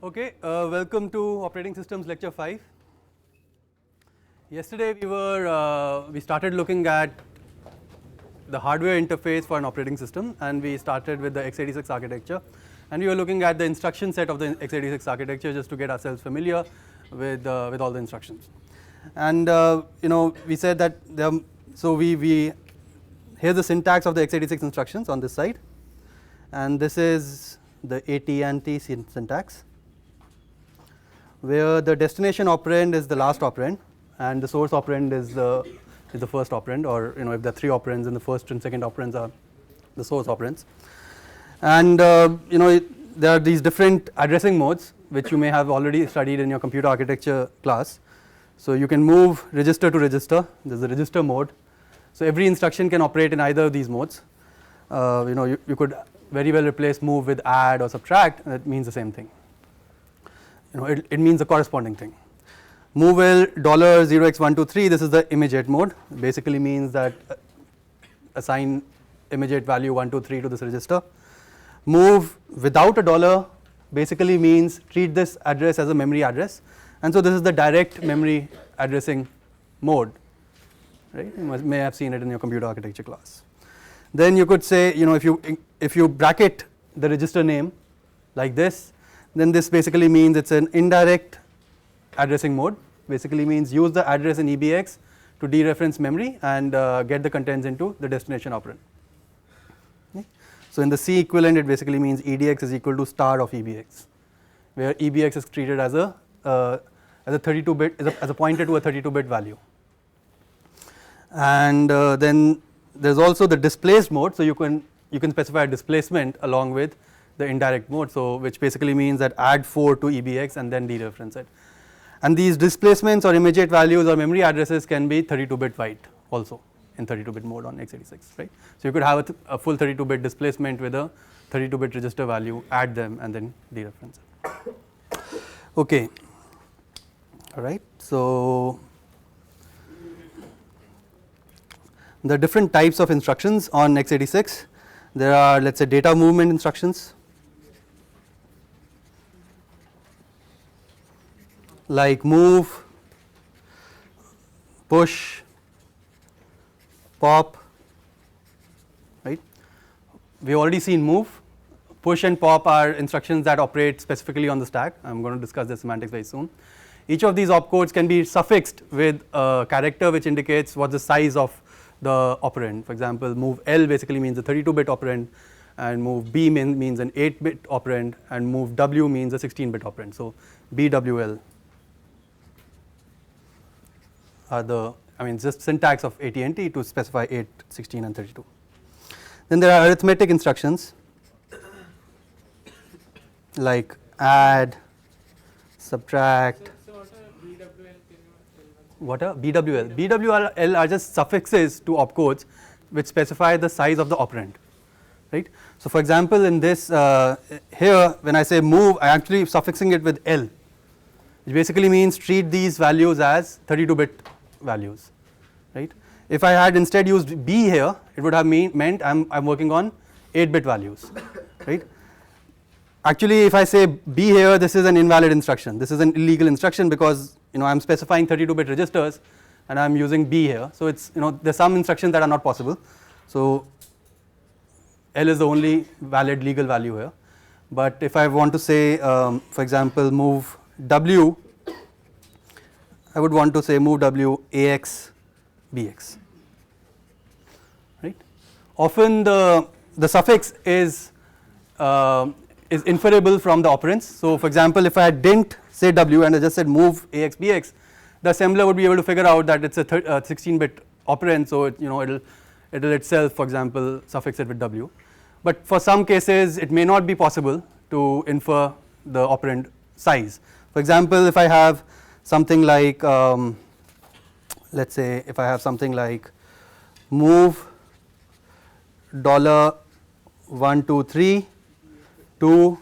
Okay, welcome to Operating Systems Lecture 5. Yesterday we started looking at the hardware interface for an operating system, and we started with the x86 architecture, and we were looking at the instruction set of the x86 architecture just to get ourselves familiar with all the instructions. And we said that here's the syntax of the x86 instructions on this side, and this is the AT&T syntax, where the destination operand is the last operand and the source operand is the first operand, or if there are three operands, then the first and second operands are the source operands. And there are these different addressing modes which you may have already studied in your computer architecture class. So you can move register to register. There's the register mode. So every instruction can operate in either of these modes. You could very well replace move with add or subtract, and it means the same thing. It means the corresponding thing. Move $0x123, this is the immediate mode. Basically means that assign immediate value 123 to this register. Move without a dollar basically means treat this address as a memory address, and so this is the direct memory addressing mode, right? You may have seen it in your computer architecture class. Then you could say, if you bracket the register name like this, then this basically means it's an indirect addressing mode. Basically means use the address in EBX to dereference memory and get the contents into the destination operand. Okay. So in the C equivalent, it basically means EDX is equal to star of EBX, where EBX is treated as a 32-bit as a pointer to a 32-bit value. And then there's also the displaced mode. So you can specify a displacement along with the indirect mode, so which basically means that add 4 to EBX and then dereference it. And these displacements or immediate values or memory addresses can be 32-bit wide also in 32-bit mode on x86, right? So you could have a full 32-bit displacement with a 32-bit register value, add them and then dereference it. Okay, all right. So the different types of instructions on x86. There are, let's say, data movement instructions like move, push, pop, right? We've already seen move. Push and pop are instructions that operate specifically on the stack. I'm going to discuss the semantics very soon. Each of these opcodes can be suffixed with a character which indicates what's the size of the operand. For example, move L basically means a 32-bit operand, and move B means an 8-bit operand, and move W means a 16-bit operand. So BWL are just syntax of AT&T to specify 8, 16 and 32. Then there are arithmetic instructions like add, subtract. What are BWL? BWL are just suffixes to opcodes which specify the size of the operand, right? So for example, in this here, when I say move, I actually suffixing it with L, which basically means treat these values as 32-bit values, right? If I had instead used B here, it would have meant I'm working on 8-bit values, right? Actually, if I say B here, this is an invalid instruction. This is an illegal instruction because I'm specifying 32-bit registers and I'm using B here. So it's there's some instructions that are not possible. So L is the only valid legal value here. But if I want to say, for example, move W, I would want to say move W AX BX, right? Often the suffix is inferable from the operands. So for example, if I didn't say W and I just said move AX BX, the assembler would be able to figure out that it's a 16-bit operand, so it'll itself, for example, suffix it with W. But for some cases, it may not be possible to infer the operand size. For example, if I have something like, let's say, if I have something like move $123 to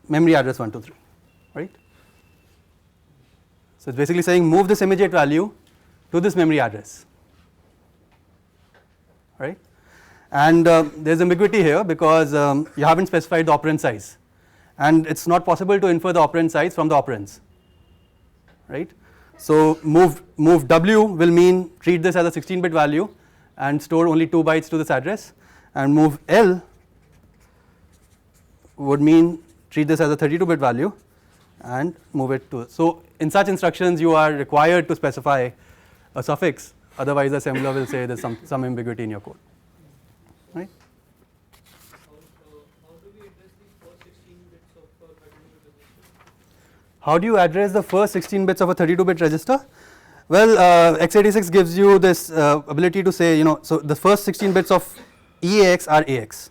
memory address 123, right? So it's basically saying move this immediate value to this memory address, right? And there's ambiguity here because you haven't specified the operand size. and it's not possible to infer the operand size from the operands, right? So move W will mean treat this as a 16-bit value and store only 2 bytes to this address, and move L would mean treat this as a 32-bit value and move it to. So in such instructions you are required to specify a suffix, otherwise the assembler will say there's some ambiguity in your code, right? How do you address the first 16 bits of a 32-bit register? Well, x86 gives you this ability to say, so the first 16 bits of EAX are AX,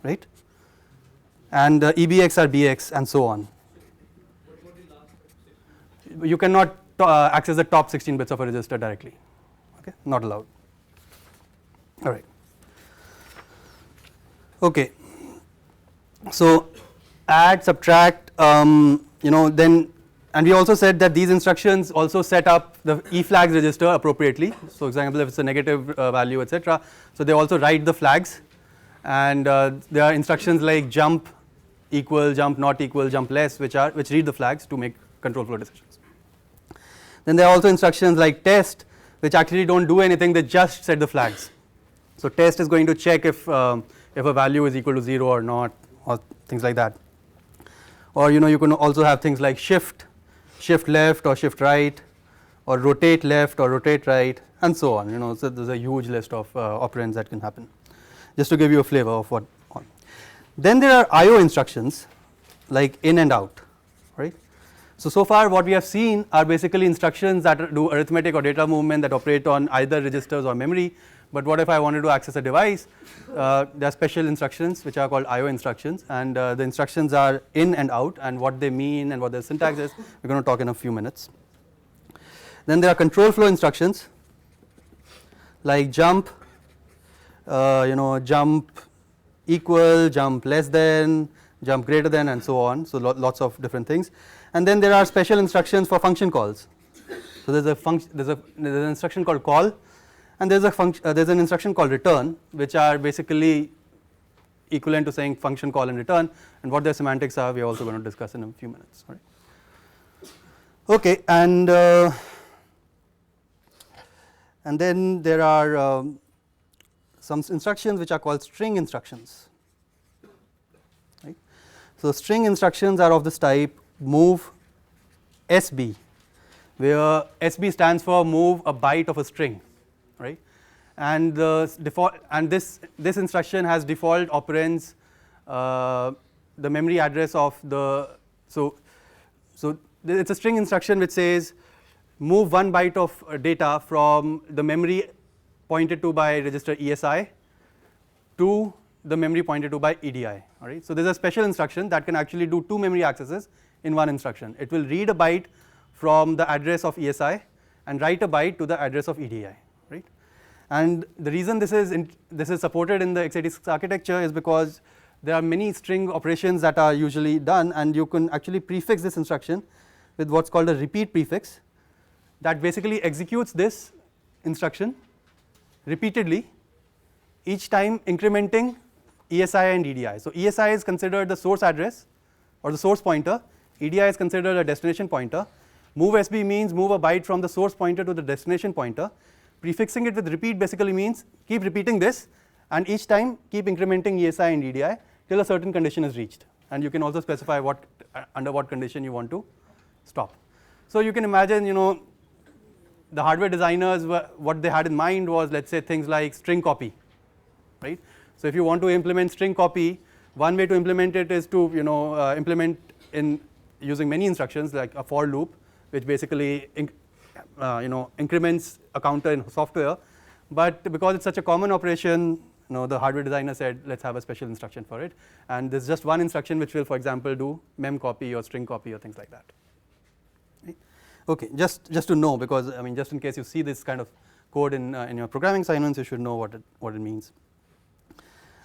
right? And EBX are BX, and so on. You cannot access the top 16 bits of a register directly, okay? Not allowed. All right. Okay. So add, subtract, then, and we also said that these instructions also set up the E flags register appropriately. So for example, if it's a negative value, etc. So they also write the flags, and there are instructions like jump equal, jump not equal, jump less, which read the flags to make control flow decisions. Then there are also instructions like test, which actually don't do anything, they just set the flags. So test is going to check if a value is equal to 0 or not, or things like that. Or you can also have things like shift left or shift right, or rotate left or rotate right, and so on. So there's a huge list of operands that can happen, just to give you a flavor of what on. Then there are IO instructions like in and out, right? So far what we have seen are basically instructions that do arithmetic or data movement that operate on either registers or memory. But what if I wanted to access a device? There are special instructions which are called IO instructions, and the instructions are in and out, and what they mean and what their syntax is, we're going to talk in a few minutes. Then there are control flow instructions like jump, jump equal, jump less than, jump greater than, and so on. So lots of different things. And then there are special instructions for function calls. So there's an instruction called call, and there's an instruction called return, which are basically equivalent to saying function call and return, and what their semantics are we're also going to discuss in a few minutes. Right? Okay, and then there are some instructions which are called string instructions. Right? So string instructions are of this type: move SB, where SB stands for move a byte of a string, right? And the default, and this instruction has default operands, the memory address of the, so it's a string instruction which says move 1 byte of data from the memory pointed to by register ESI to the memory pointed to by EDI. All right. So there's a special instruction that can actually do 2 memory accesses in one instruction. It will read a byte from the address of ESI and write a byte to the address of EDI. Right. And the reason this is supported in the x86 architecture is because there are many string operations that are usually done, and you can actually prefix this instruction with what's called a repeat prefix that basically executes this instruction repeatedly, each time incrementing ESI and EDI. So ESI is considered the source address or the source pointer, EDI is considered a destination pointer. Move SB means move a byte from the source pointer to the destination pointer. Prefixing it with repeat basically means keep repeating this, and each time keep incrementing ESI and EDI till a certain condition is reached. And you can also specify under what condition you want to stop. So you can imagine, the hardware designers, what they had in mind was, let's say, things like string copy, right? So if you want to implement string copy, one way to implement it is to implement in using many instructions like a for loop, which basically increments a counter in software. But because it's such a common operation, the hardware designer said let's have a special instruction for it, and there's just one instruction which will, for example, do mem copy or string copy or things like that. Right? Okay, just to know, because just in case you see this kind of code in your programming assignments, you should know what it means.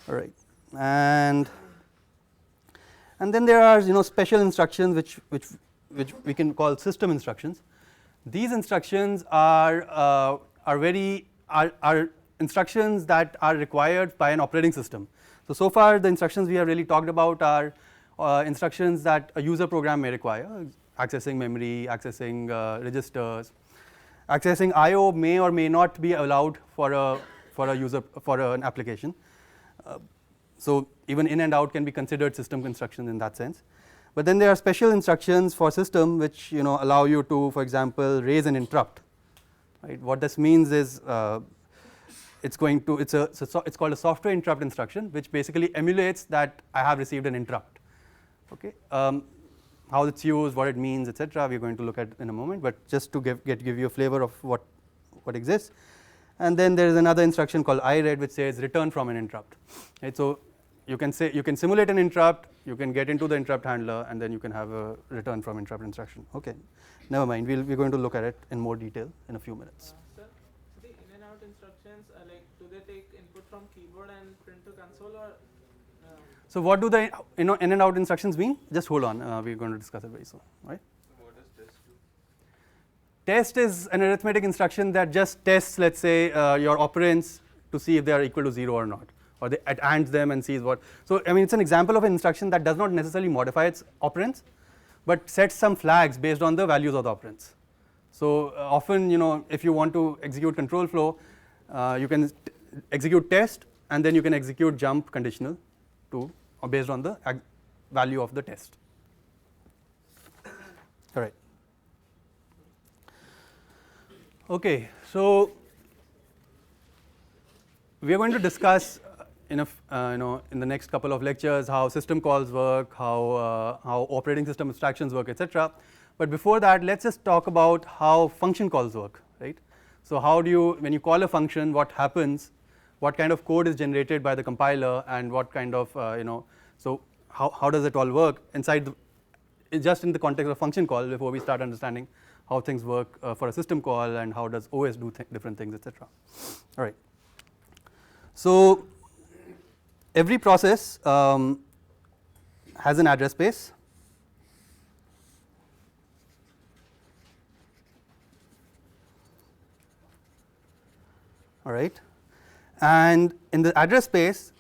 All right, and then there are special instructions which we can call system instructions. These instructions are instructions that are required by an operating system. So far the instructions we have really talked about are instructions that a user program may require, accessing memory, accessing registers. Accessing I/O may or may not be allowed for a user, for an application. So even in and out can be considered system instructions in that sense. But then there are special instructions for system which allow you to, for example, raise an interrupt. Right? What this means is it's called a software interrupt instruction, which basically emulates that I have received an interrupt. Okay. How it's used, what it means, etc. We're going to look at in a moment, but just to give you a flavor of what exists. And then there is another instruction called iRead, which says return from an interrupt. Right? So you can simulate an interrupt, you can get into the interrupt handler, and then you can have a return from interrupt instruction. Okay, never mind. We're going to look at it in more detail in a few minutes. Sir, the in and out instructions, do they take input from keyboard and print to console, or? So what do the in and out instructions mean? Just hold on. We're going to discuss it very soon. Right? So what does test do? Test is an arithmetic instruction that just tests, let's say, your operands to see if they are equal to 0 or not, or it ANDs them and sees what. So I mean, it's an example of an instruction that does not necessarily modify its operands, but sets some flags based on the values of the operands. So often, if you want to execute control flow, you can execute test, and then you can execute jump conditional to based on the value of the test. All right. Okay, so we are going to discuss in the next couple of lectures how system calls work, how operating system abstractions work, etc. But before that, let's just talk about how function calls work, right? So how do you, when you call a function, what happens, what kind of code is generated by the compiler, and what kind of so how does it all work inside just in the context of function call before we start understanding how things work for a system call and how does OS do different things, etc. All right. So every process has an address space. All right, and in the address space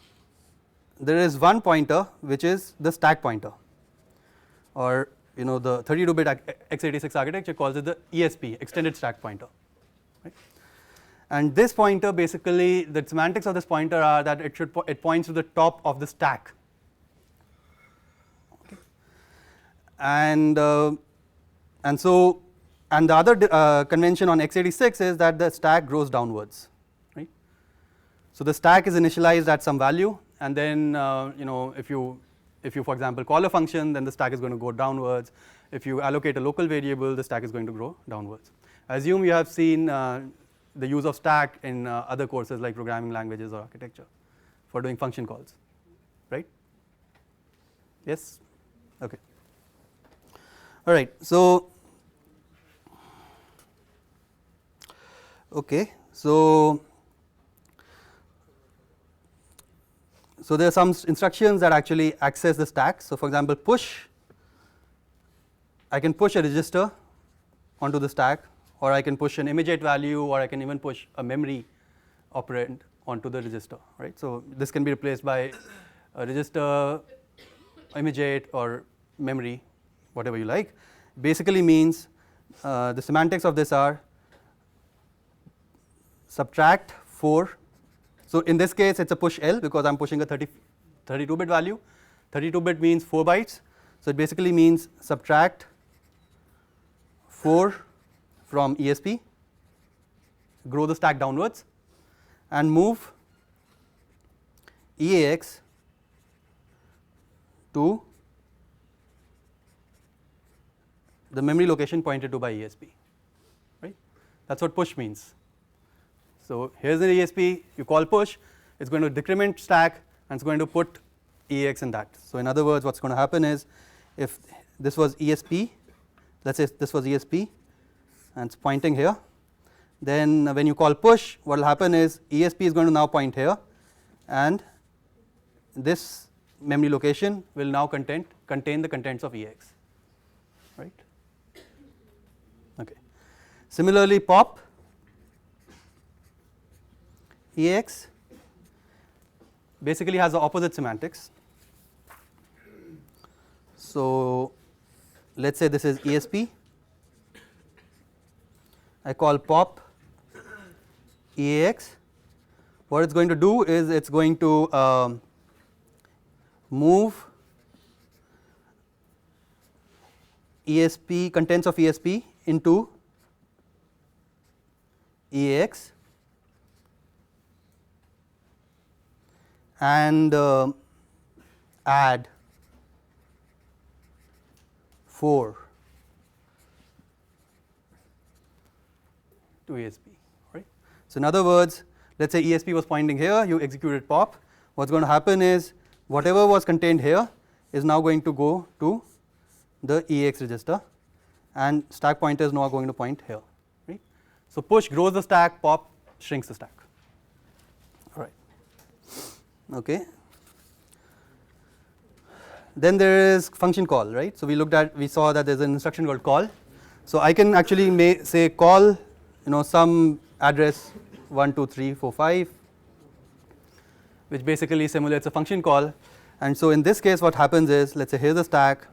there is one pointer which is the stack pointer, or the 32-bit x86 architecture calls it the ESP, extended stack pointer. Right? And this pointer, basically the semantics of this pointer are that it points to the top of the stack. Okay. And the other convention on x86 is that the stack grows downwards. Right? So the stack is initialized at some value, and then if you for example call a function, then the stack is going to go downwards. If you allocate a local variable, the stack is going to grow downwards. I assume you have seen the use of stack in other courses like programming languages or architecture for doing function calls, right? Yes? Okay. All right. So okay. So there are some instructions that actually access the stack. So for example, push, I can push a register onto the stack, or I can push an image value, or I can even push a memory operand onto the register, right? So this can be replaced by a register, image or memory, whatever you like. Basically means the semantics of this are subtract 4. So in this case it's a push L because I'm pushing a 32-bit value. 32-bit means 4 bytes. So it basically means subtract 4 from ESP, grow the stack downwards, and move EAX to the memory location pointed to by ESP. Right? That's what push means. So here's an ESP, you call push, it's going to decrement stack and it's going to put EAX in that. So in other words, what's going to happen is if this was ESP, let's say this was ESP and it's pointing here, then when you call push, what will happen is ESP is going to now point here, and this memory location will now contain the contents of EAX, right? Okay. Similarly, pop EAX, basically has the opposite semantics. So let's say this is ESP. I call pop EAX. What it's going to do is it's going to move ESP, contents of ESP into EAX and add 4 to ESP, right. So in other words, let's say ESP was pointing here, you executed pop. What's going to happen is whatever was contained here is now going to go to the EAX register, and stack pointer is now going to point here, right. So push grows the stack, pop shrinks the stack. All right. Okay. Then there is function call, right. So we saw that there's an instruction called call. So I can actually say call, some address 1 2 3 4 5, which basically simulates a function call. And so in this case what happens is, let's say here's the stack,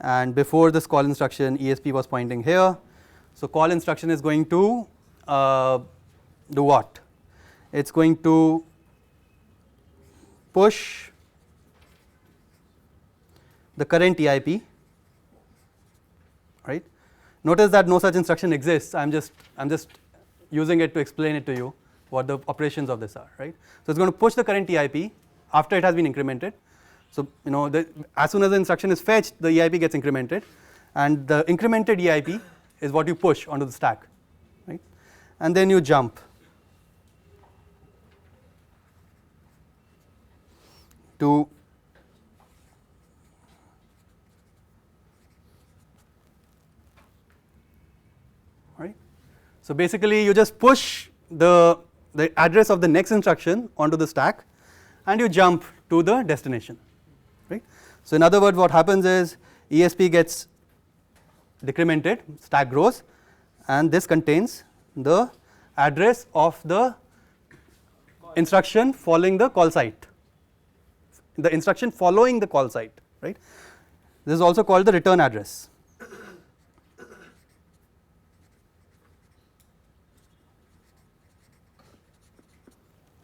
and before this call instruction ESP was pointing here. So call instruction is going to do what? It's going to push the current EIP, right. Notice that no such instruction exists. I'm just using it to explain it to you what the operations of this are, right. So it's going to push the current EIP after it has been incremented. So as soon as the instruction is fetched, the EIP gets incremented, and the incremented EIP is what you push onto the stack, right, and then you jump to right. So basically you just push the address of the next instruction onto the stack and you jump to the destination, right. So in other words what happens is ESP gets decremented, stack grows, and this contains the address of the instruction following the call site, the instruction following the call site, right. This is also called the return address.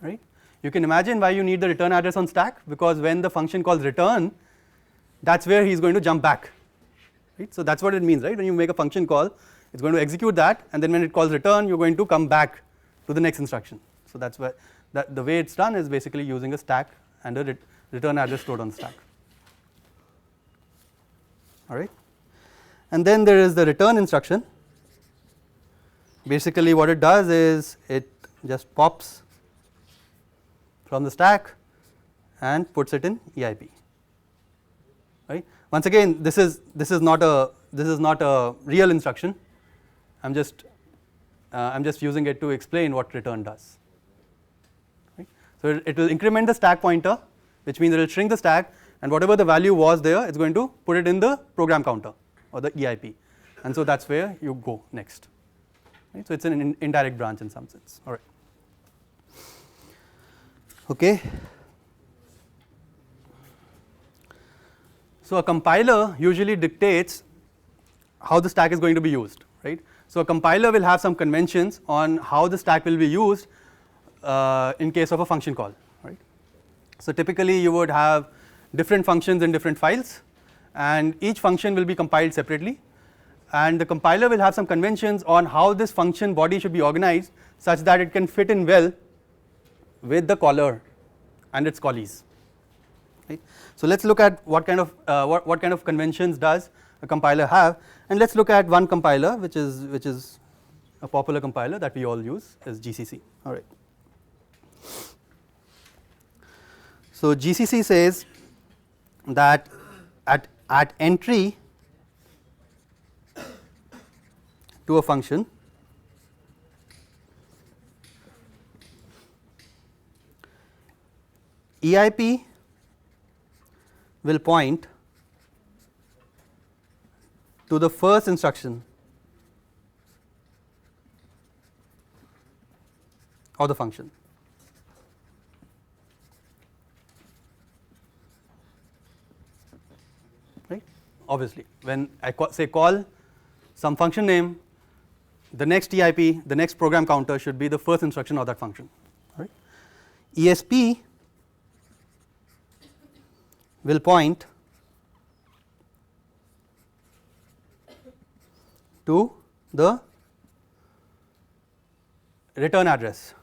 Right. You can imagine why you need the return address on stack, because when the function calls return, that's where he's going to jump back, right. So that's what it means, right. When you make a function call, it's going to execute that, and then when it calls return, you're going to come back to the next instruction. So that's why the way it's done is basically using a stack and a return address stored on the stack. All right. And then there is the return instruction. Basically what it does is it just pops from the stack and puts it in EIP, right. Once again, this is not a real instruction. I'm just using it to explain what return does, right. So it will increment the stack pointer, which means it will shrink the stack, and whatever the value was there, it's going to put it in the program counter or the EIP, and so that's where you go next, right. So it's an indirect branch in some sense. All right. Okay. So a compiler usually dictates how the stack is going to be used, right. So a compiler will have some conventions on how the stack will be used in case of a function call, right. So typically you would have different functions in different files, and each function will be compiled separately, and the compiler will have some conventions on how this function body should be organized such that it can fit in well with the caller and its callees, right. So let's look at what kind of conventions does a compiler have, and let's look at one compiler which is a popular compiler that we all use, is GCC. All right. So GCC says that at entry to a function, EIP will point to the first instruction of the function. obviously. When I say call some function name, the next TIP, the next program counter should be the first instruction of that function. Right? ESP will point to the return address.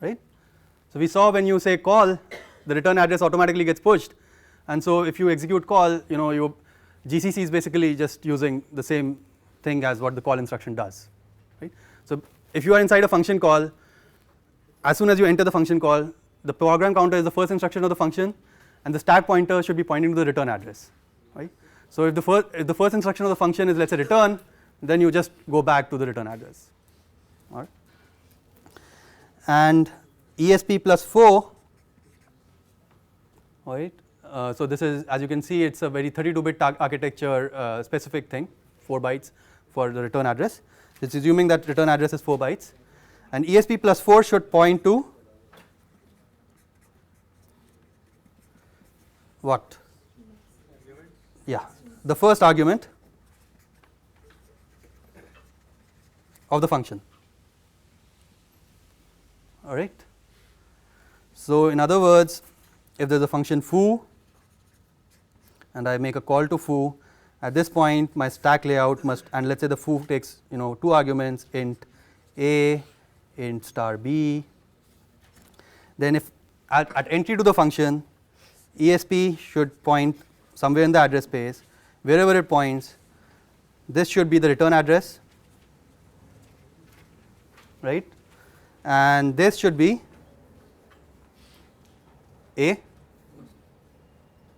Right? So we saw when you say call, the return address automatically gets pushed, and so if you execute call, your GCC is basically just using the same thing as what the call instruction does. Right? So if you are inside a function call, as soon as you enter the function call, the program counter is the first instruction of the function, and the stack pointer should be pointing to the return address. Right? So if the first instruction of the function is, let's say, return, then you just go back to the return address. All right? And ESP plus 4, all right. So this is, as you can see, it's a very 32-bit architecture specific thing, 4 bytes for the return address. It's assuming that return address is 4 bytes, and ESP plus 4 should point to what? Yeah, the first argument of the function. All right. So in other words, if there is a function foo and I make a call to foo, at this point my stack layout must, and let's say the foo takes 2 arguments, int a, int star b, then if at entry to the function, ESP should point somewhere in the address space. Wherever it points, this should be the return address, right, and this should be a,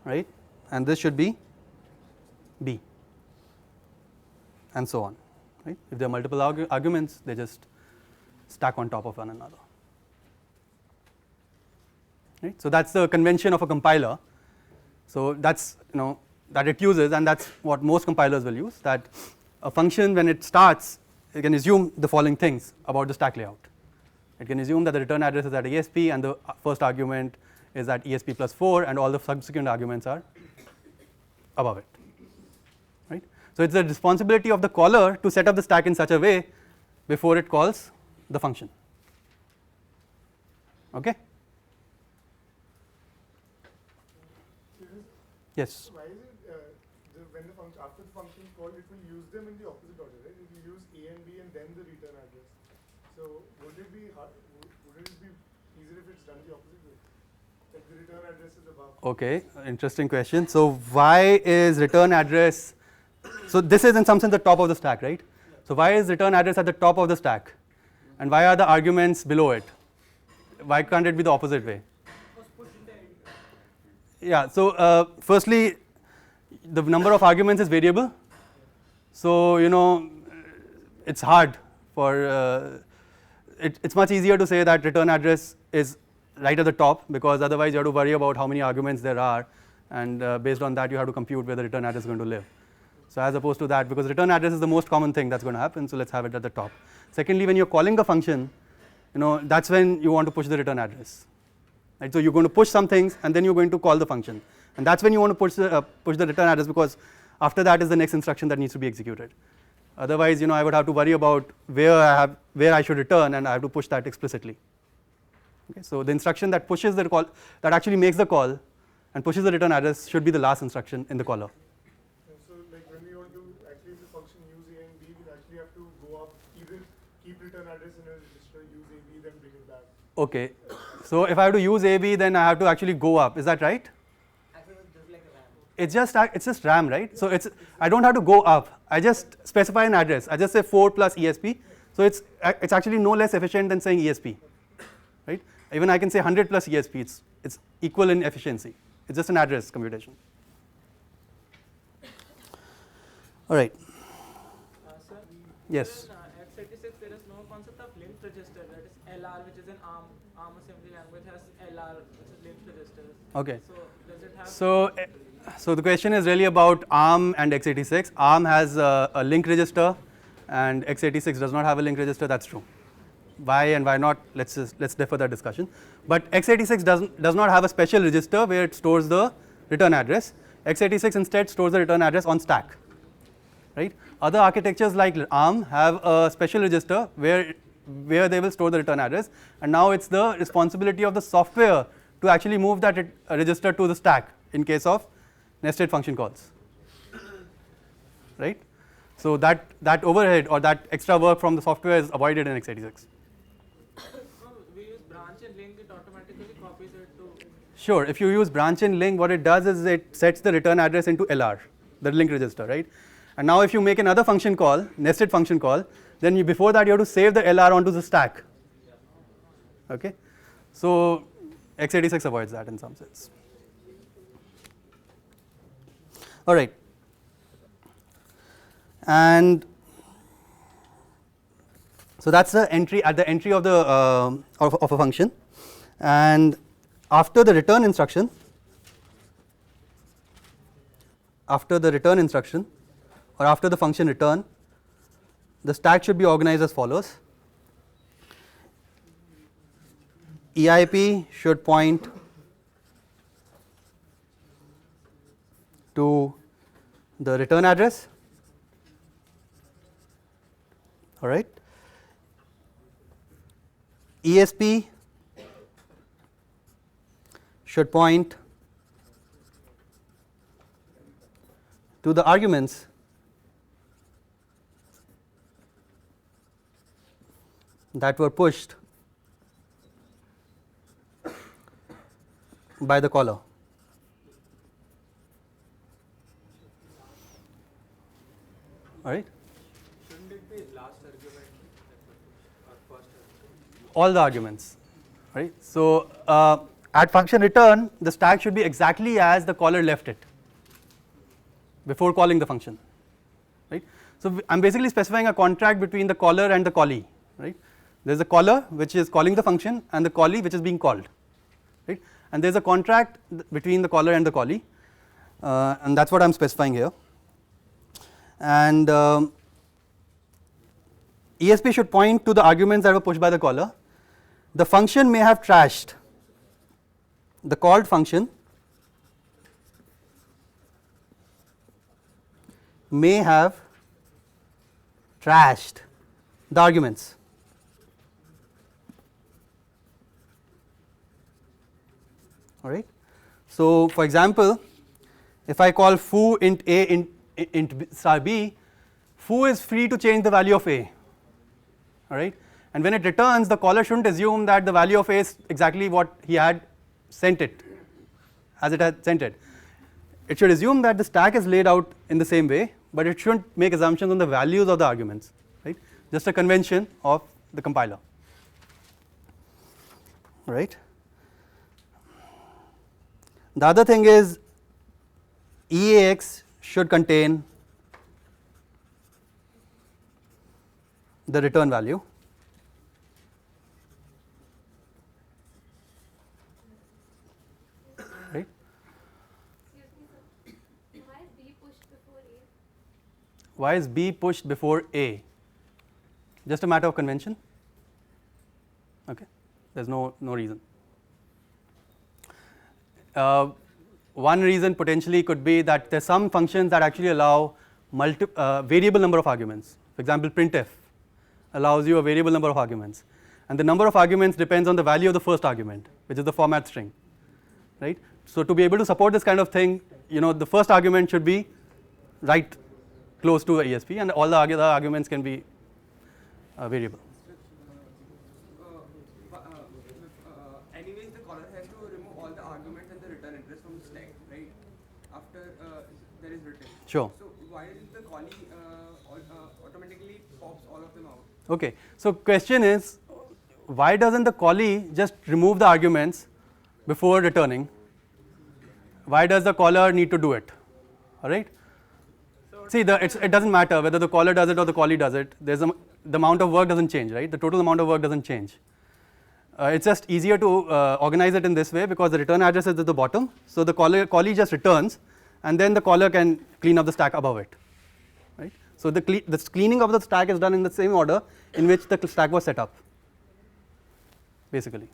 right, and this should be b, and so on. Right? If there are multiple arguments, they just stack on top of one another. Right? So that's the convention of a compiler. So that's that it uses, and that's what most compilers will use. That a function, when it starts, it can assume the following things about the stack layout. It can assume that the return address is at ESP, and the first argument is at ESP plus 4, and all the subsequent arguments are above it. Right? So it's the responsibility of the caller to set up the stack in such a way before it calls the function. Okay? Yes. Why is it when the function, after the function is called, it will use them in the opposite order, right? It will use A and B and then the return address. So would it be easier if it's done the opposite way? Like the return address is above. Okay, interesting question. So why is return address? So this is in some sense the top of the stack, right? So why is return address at the top of the stack, and why are the arguments below it? Why can't it be the opposite way? Yeah. So firstly, the number of arguments is variable. So it's hard for it's much easier to say that return address is right at the top, because otherwise you have to worry about how many arguments there are, and based on that you have to compute where the return address is going to live. So as opposed to that, because return address is the most common thing that's going to happen, so let's have it at the top. Secondly, when you're calling a function, that's when you want to push the return address. Right? So you're going to push some things, and then you're going to call the function, and that's when you want to push the return address, because after that is the next instruction that needs to be executed. Otherwise, I would have to worry about where I should return, and I have to push that explicitly. Okay, so the instruction that pushes the call, that actually makes the call and pushes the return address, should be the last instruction in the caller. So like when we want to actually the function use A and B, we actually have to go up, either keep return address in a register, use AB, then bring it back. Okay, so if I have to use AB, then I have to actually go up. Is that right? It's just RAM, right? So I don't have to go up. I just specify an address. I just say 4 plus ESP. So it's actually no less efficient than saying ESP, right? Even I can say 100 plus ESP. It's equal in efficiency. It's just an address computation. All right. Sir, Yes. in x86 there is no concept of linked register, that is LR, which is an ARM assembly language, has LR, which is linked register. Okay. So does it have? So the question is really about ARM and x86. ARM has a link register, and x86 does not have a link register. That's true. why and why not, let's defer that discussion. But x86 does not have a special register where it stores the return address. x86 instead stores the return address on stack, right? Other architectures like ARM have a special register where they will store the return address, and now it's the responsibility of the software to actually move that register to the stack in case of nested function calls, right? So that overhead or that extra work from the software is avoided in x86. We use branch and link, it automatically copies it to. Sure, if you use branch and link, what it does is it sets the return address into LR, the link register, right? And now if you make another function call, nested function call, then before that you have to save the LR onto the stack. Okay, so x86 avoids that in some sense. All right, and so that's the entry at the entry of the of a function, and after the return instruction, or after the function return, the stack should be organized as follows. EIP should point to the return address, all right. ESP should point to the arguments that were pushed by the caller. All right. Shouldn't it be last argument or first argument? All the arguments, right? So at function return, the stack should be exactly as the caller left it before calling the function, right? So I'm basically specifying a contract between the caller and the callee, right? There's a caller which is calling the function and the callee which is being called, right? And there's a contract between the caller and the callee, and that's what I'm specifying here. And ESP should point to the arguments that were pushed by the caller. The function may have trashed, the called function may have trashed the arguments. All right. So for example, if I call foo int a int star b, foo is free to change the value of a, all right, and when it returns, the caller shouldn't assume that the value of a is exactly what he had sent it, as it had sent it. It should assume that the stack is laid out in the same way, but it shouldn't make assumptions on the values of the arguments, right? Just a convention of the compiler, right? The other thing is EAX should contain the return value, right? Why is B pushed before A? Why is B pushed before A? Just a matter of convention. Okay, there's no reason. One reason potentially could be that there's some functions that actually allow variable number of arguments. For example, printf allows you a variable number of arguments, and the number of arguments depends on the value of the first argument, which is the format string, right? So to be able to support this kind of thing, the first argument should be right close to a ESP, and all the other arguments can be variable. Anyways, the caller has to remove all the arguments and the return address from the stack, right? After there is return. Sure. So why is the callee automatically pops all of them out? Okay, so question is, why doesn't the callee just remove the arguments before returning? Why does the caller need to do it? All right. See, it doesn't matter whether the caller does it or the callee does it. The amount of work doesn't change, right? The total amount of work doesn't change. It's just easier to organize it in this way because the return address is at the bottom. So the callee just returns, and then the caller can clean up the stack above it, right? So the cleaning of the stack is done in the same order in which the stack was set up. basically.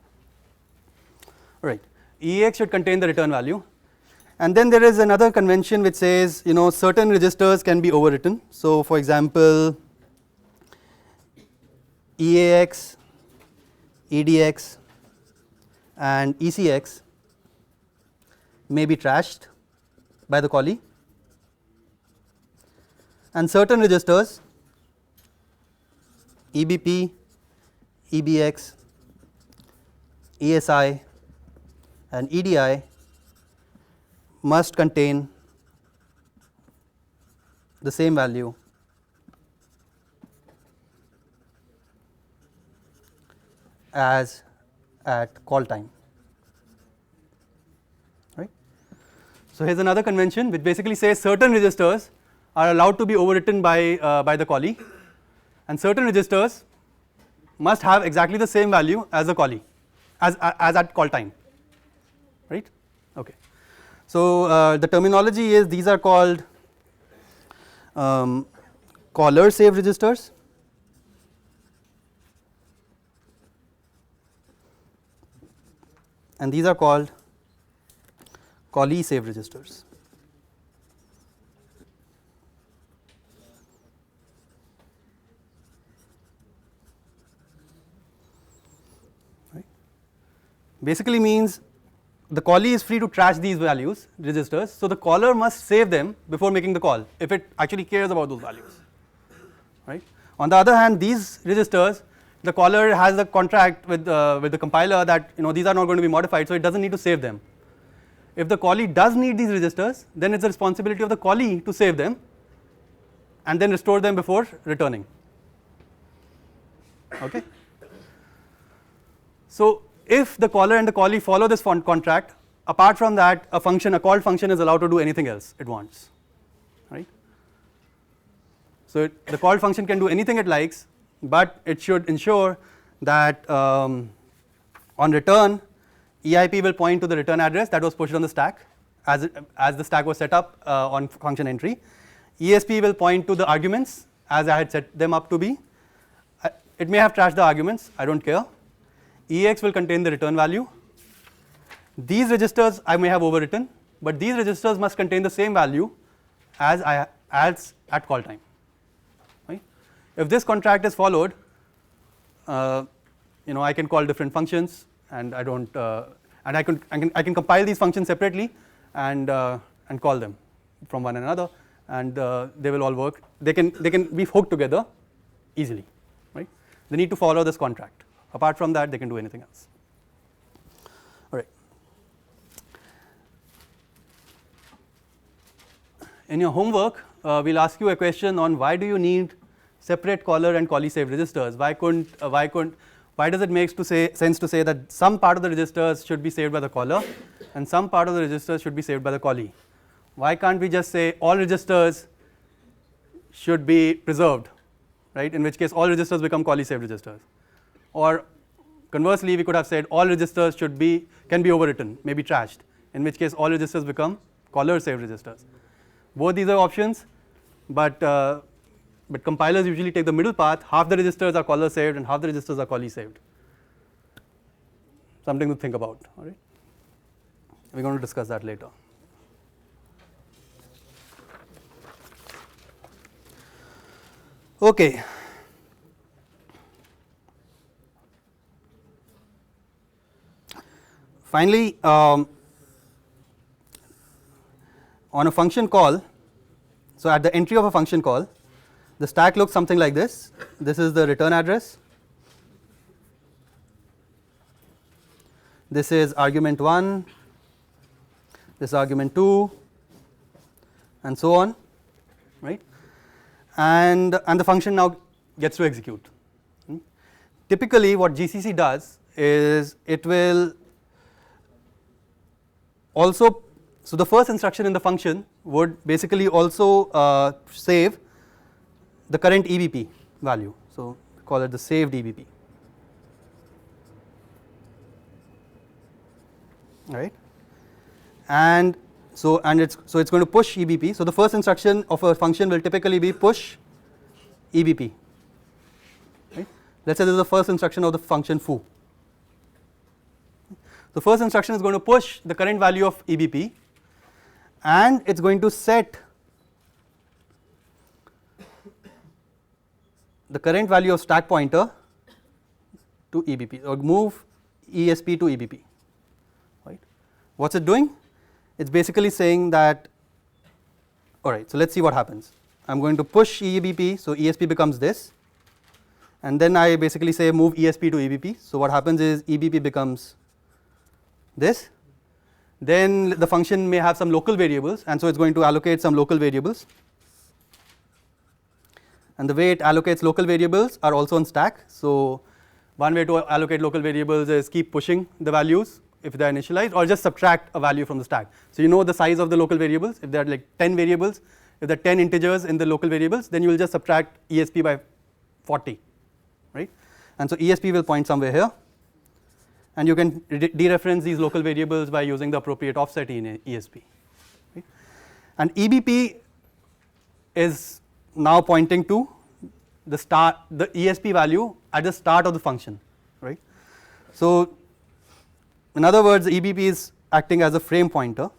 Right. EAX should contain the return value, and then there is another convention which says certain registers can be overwritten. So for example, EAX, EDX and ECX may be trashed by the callee, and certain registers EBP, EBX, ESI and EDI must contain the same value as at call time. Right. So here's another convention which basically says certain registers are allowed to be overwritten by the callee, and certain registers must have exactly the same value as the callee, as at call time. Right. Okay. So the terminology is these are called caller save registers, and these are called callee save registers. Right. Basically means the callee is free to trash these values registers, so the caller must save them before making the call if it actually cares about those values. Right. On the other hand, these registers, the caller has a contract with the compiler that these are not going to be modified, so it doesn't need to save them. If the callee does need these registers, then it's the responsibility of the callee to save them and then restore them before returning. Okay. So if the caller and the callee follow this contract, apart from that a called function is allowed to do anything else it wants. Right. So the called function can do anything it likes, but it should ensure that on return EIP will point to the return address that was pushed on the stack as the stack was set up on function entry. ESP will point to the arguments as I had set them up to be. It may have trashed the arguments, I don't care. EX will contain the return value. These registers I may have overwritten, but these registers must contain the same value as at call time. Right. If this contract is followed, I can call different functions, and I don't and I can compile these functions separately and call them from one another, and they will all work. They can be hooked together easily. Right. They need to follow this contract. Apart from that, they can do anything else. All right. In your homework, we'll ask you a question on why do you need separate caller and callee save registers? Why does it make sense to say that some part of the registers should be saved by the caller and some part of the registers should be saved by the callee? Why can't we just say all registers should be preserved, right? In which case all registers become callee save registers. Or conversely, we could have said all registers can be overwritten, may be trashed, in which case all registers become caller save registers. Both these are options, but compilers usually take the middle path. Half the registers are caller saved and half the registers are callee saved. Something to think about. All right. We're going to discuss that later. Okay. Finally, on a function call, so at the entry of a function call, the stack looks something like this. This is the return address. This is argument 1, this is argument 2, and so on, right? And the function now gets to execute. Typically, what GCC does is it will also, so the first instruction in the function would basically also save the current EBP value, so call it the saved EBP, right? And so it's going to push EBP. So the first instruction of a function will typically be push EBP, right? Let's say this is the first instruction of the function foo, So first instruction is going to push the current value of EBP, and it's going to set the current value of stack pointer to EBP, or move ESP to EBP, right. What's it doing? It's basically saying that, alright, so let's see what happens. I'm going to push EBP, so ESP becomes this, and then I basically say move ESP to EBP. So what happens is EBP becomes this. Then the function may have some local variables, and so it's going to allocate some local variables, and the way it allocates local variables are also on stack. So one way to allocate local variables is keep pushing the values if they are initialized, or just subtract a value from the stack. So you know the size of the local variables. If there are like 10 variables, if there are 10 integers in the local variables, then you will just subtract ESP by 40, right. And so ESP will point somewhere here, and you can dereference these local variables by using the appropriate offset in ESP, right. And EBP is now pointing to the ESP value at the start of the function, right. So in other words, EBP is acting as a frame pointer,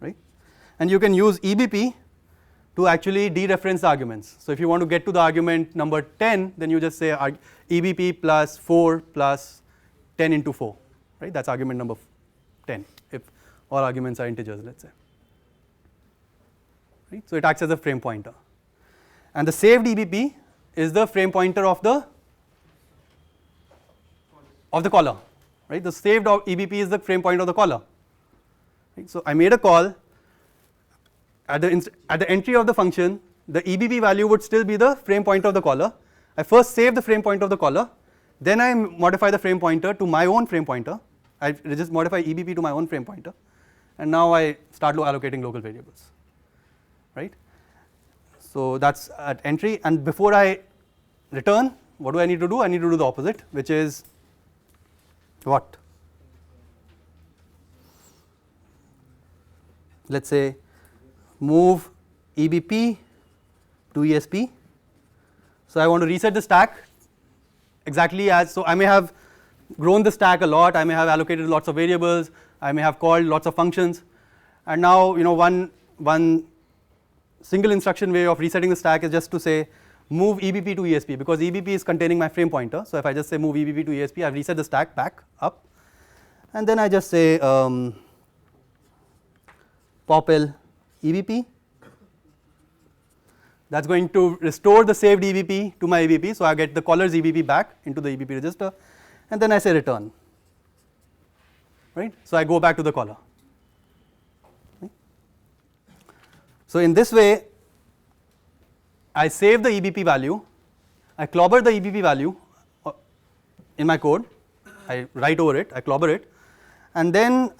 right, and you can use EBP to actually dereference the arguments. So if you want to get to the argument number 10, then you just say EBP plus 4 plus 10 into 4, right. That's argument number 10 if all arguments are integers, let's say, right. So it acts as a frame pointer, and the saved EBP is the frame pointer of the caller, right. The saved EBP is the frame pointer of the caller, right. So I made a call. At the entry of the function, the EBP value would still be the frame pointer of the caller. I first save the frame pointer of the caller, then I modify the frame pointer to my own frame pointer. I just modify EBP to my own frame pointer, and now I start allocating local variables, right. So that's at entry, and before I return, what do I need to do? I need to do the opposite, which is what? Let's say move EBP to ESP. So I want to reset the stack exactly as, so I may have grown the stack a lot, I may have allocated lots of variables, I may have called lots of functions, and now one single instruction way of resetting the stack is just to say move EBP to ESP, because EBP is containing my frame pointer. So if I just say move EBP to ESP, I've reset the stack back up, and then I just say popl EBP. That's going to restore the saved EBP to my EBP, so I get the caller's EBP back into the EBP register, and then I say return, right. So I go back to the caller, right? So in this way, I save the EBP value, I clobber the EBP value in my code, I write over it, I clobber it, and then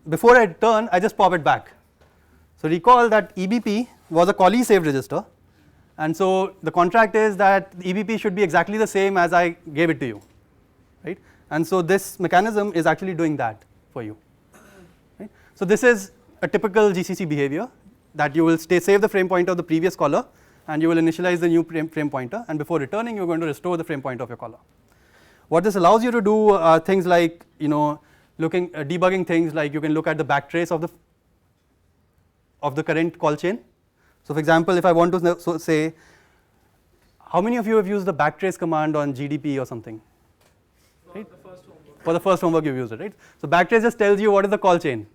before I return, I just pop it back. So recall that EBP was a callee saved register, and so the contract is that the EBP should be exactly the same as I gave it to you, right. And so this mechanism is actually doing that for you, right. So this is a typical GCC behavior, that you will save the frame pointer of the previous caller, and you will initialize the new frame pointer, and before returning you are going to restore the frame pointer of your caller. What this allows you to do are things like, debugging things like you can look at the backtrace of the current call chain. So for example, if I want to say, how many of you have used the backtrace command on GDP or something? Right? For the first homework you've used it, right? So backtrace just tells you what is the call chain,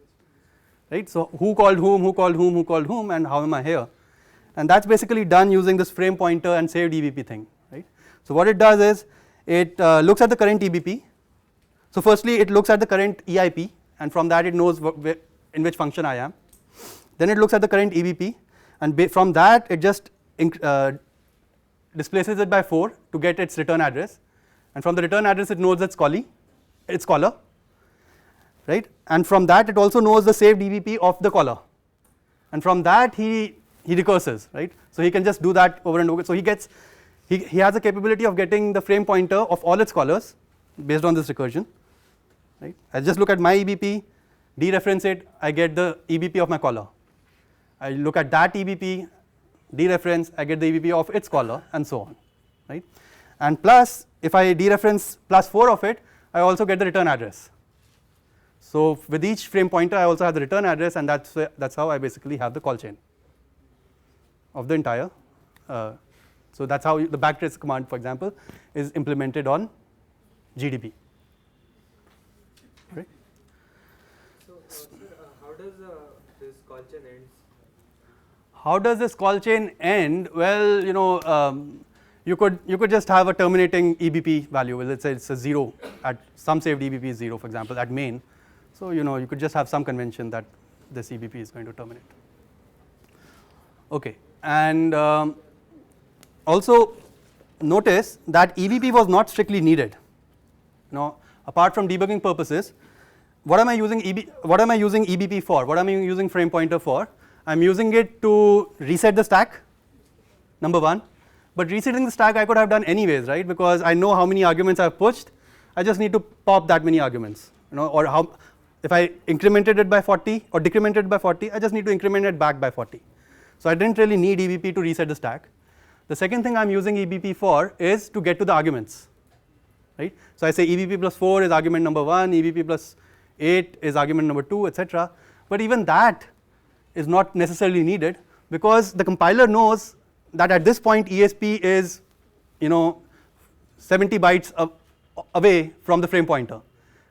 right? So who called whom, who called whom, who called whom, and how am I here? And that's basically done using this frame pointer and saved EBP thing, right? So what it does is, it looks at the current EBP. So firstly it looks at the current EIP, and from that it knows in which function I am. Then it looks at the current EBP, and from that it just displaces it by 4 to get its return address, and from the return address it knows its caller, right? And from that it also knows the saved EBP of the caller, and from that he recurses, right? So he can just do that over and over. So he has the capability of getting the frame pointer of all its callers based on this recursion, right? I just look at my EBP, dereference it, I get the EBP of my caller. I look at that EBP, dereference, I get the EBP of its caller, and so on, right? And plus, if I dereference plus 4 of it, I also get the return address. So with each frame pointer I also have the return address, and that's how I basically have the call chain of the entire. So that's how the backtrace command, for example, is implemented on GDB. Right? So, sir, how does this call chain ends? How does this call chain end? Well, you could just have a terminating EBP value. Well, let's say it's a 0 at some saved EBP is 0, for example, at main. So you could just have some convention that this EBP is going to terminate. Okay, and also notice that EBP was not strictly needed. Apart from debugging purposes, what am I using EBP for? What am I using frame pointer for? I'm using it to reset the stack, number one. But resetting the stack I could have done anyways, right? Because I know how many arguments I've pushed. I just need to pop that many arguments, or how. If I incremented it by 40 or decremented it by 40, I just need to increment it back by 40. So I didn't really need EBP to reset the stack. The second thing I'm using EBP for is to get to the arguments, right? So I say EBP plus 4 is argument number 1, EBP plus 8 is argument number 2, etc. But even that is not necessarily needed, because the compiler knows that at this point ESP is 70 bytes away from the frame pointer.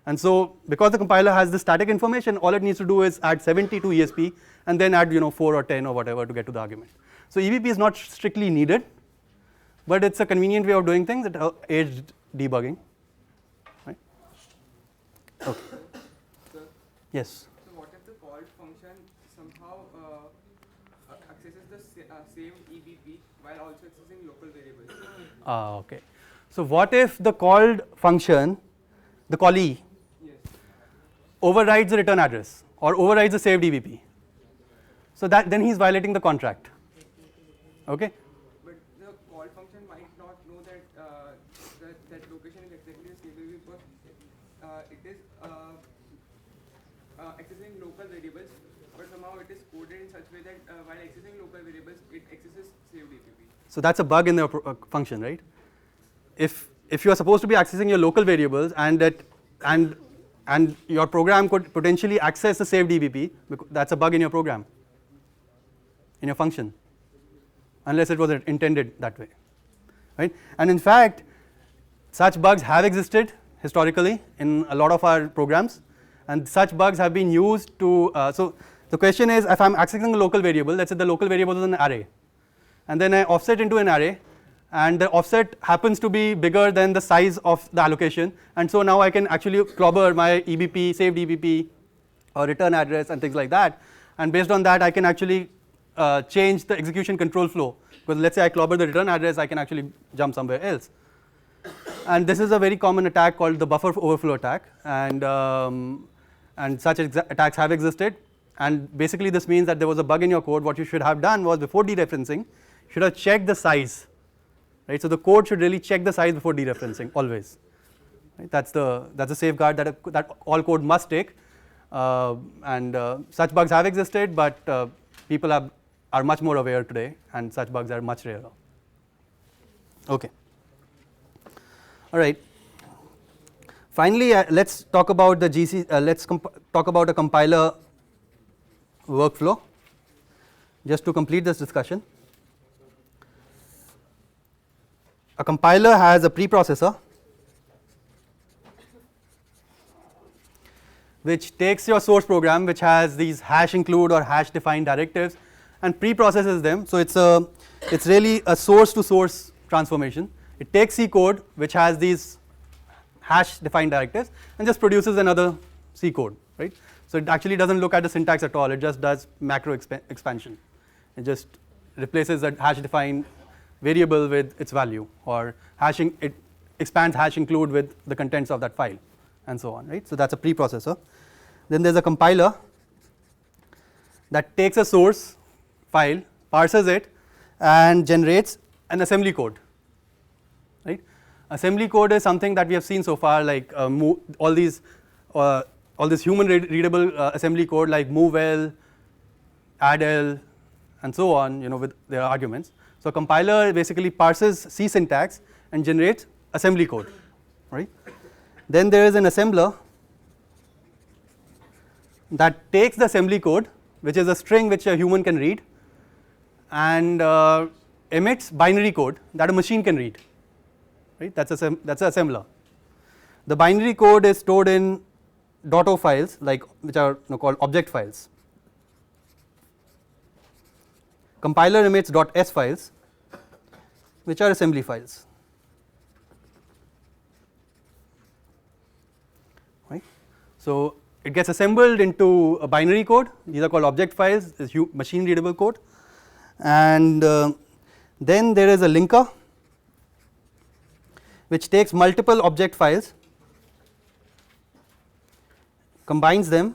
And so because the compiler has the static information, all it needs to do is add 70 to ESP and then add 4 or 10 or whatever to get to the argument. So EBP is not strictly needed, but it's a convenient way of doing things at aged debugging. Right? Okay. Sir, yes. so what if the called function somehow accesses the same EBP while also accessing local variables? Okay. So what if the called function, the callee, overrides the return address or overrides the saved EBP? So then he's violating the contract. Okay. But the call function might not know that that location is exactly the same because it is accessing local variables, but somehow it is coded in such way that while accessing local variables, it accesses saved EBP. So that's a bug in the function, right? If you are supposed to be accessing your local variables and your program could potentially access the saved EBP, that's a bug in your program, in your function, unless it was intended that way, right? And in fact, such bugs have existed historically in a lot of our programs, and such bugs have been used to. So the question is, if I'm accessing a local variable, let's say the local variable is an array, and then I offset into an array, and the offset happens to be bigger than the size of the allocation, and so now I can actually clobber my EBP, saved EBP, or return address and things like that, and based on that I can actually change the execution control flow, because let's say I clobber the return address, I can actually jump somewhere else. And this is a very common attack called the buffer overflow attack, and such attacks have existed, and basically this means that there was a bug in your code. What you should have done was, before dereferencing, you should have checked the size. Right, so the code should really check the size before dereferencing always. Right, that's a safeguard that all code must take, and such bugs have existed, but people are much more aware today, and such bugs are much rarer. Okay. All right. Finally, let's talk about the GCC. Let's talk about a compiler workflow, just to complete this discussion. A compiler has a preprocessor which takes your source program, which has these hash include or hash define directives, and preprocesses them. So it's really a source to source transformation. It takes C code which has these hash defined directives and just produces another C code, right? So it actually doesn't look at the syntax at all. It just does macro expansion. It just replaces that hash define variable with its value, or it expands hash include with the contents of that file, and so on, right? So that's a preprocessor. Then there's a compiler that takes a source file, parses it, and generates an assembly code, right? Assembly code is something that we have seen so far, like all this human readable assembly code like movl, addl, and so on, with their arguments. So a compiler basically parses C syntax and generates assembly code, right? Then there is an assembler that takes the assembly code, which is a string which a human can read, and emits binary code that a machine can read. Right? That's an assembler. The binary code is stored in .o files, like which are called object files. Compiler emits .s files, which are assembly files. Right? So it gets assembled into a binary code. These are called object files. Is machine readable code, and then there is a linker which takes multiple object files, combines them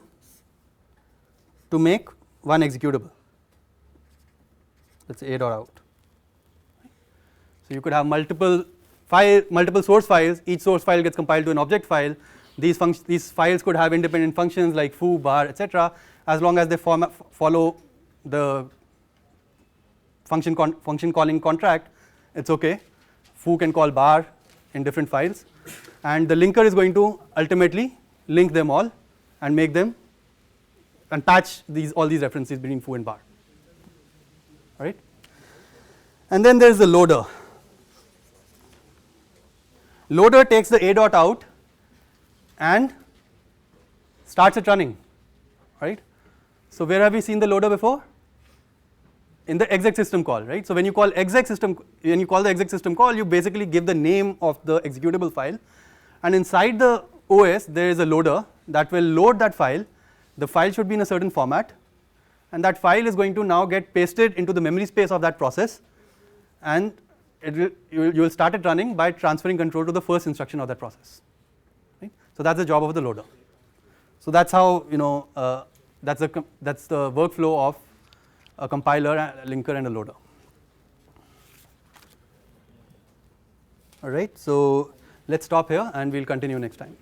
to make one executable. Let's say a.out. So you could have multiple source files. Each source file gets compiled to an object file. These files could have independent functions like foo, bar, etc. As long as they follow the function calling contract, it's okay. Foo can call bar in different files, and the linker is going to ultimately link them all and make them and patch all these references between foo and bar. All right. And then there is the loader. Loader takes the a.out and starts it running. Right. So where have we seen the loader before? In the exec system call, right? So when you call the exec system call, you basically give the name of the executable file, and inside the OS there is a loader that will load that file. The file should be in a certain format, and that file is going to now get pasted into the memory space of that process, and you will start it running by transferring control to the first instruction of that process. Right? So that's the job of the loader. So that's how that's the workflow of a compiler, a linker, and a loader. All right, so let's stop here and we'll continue next time.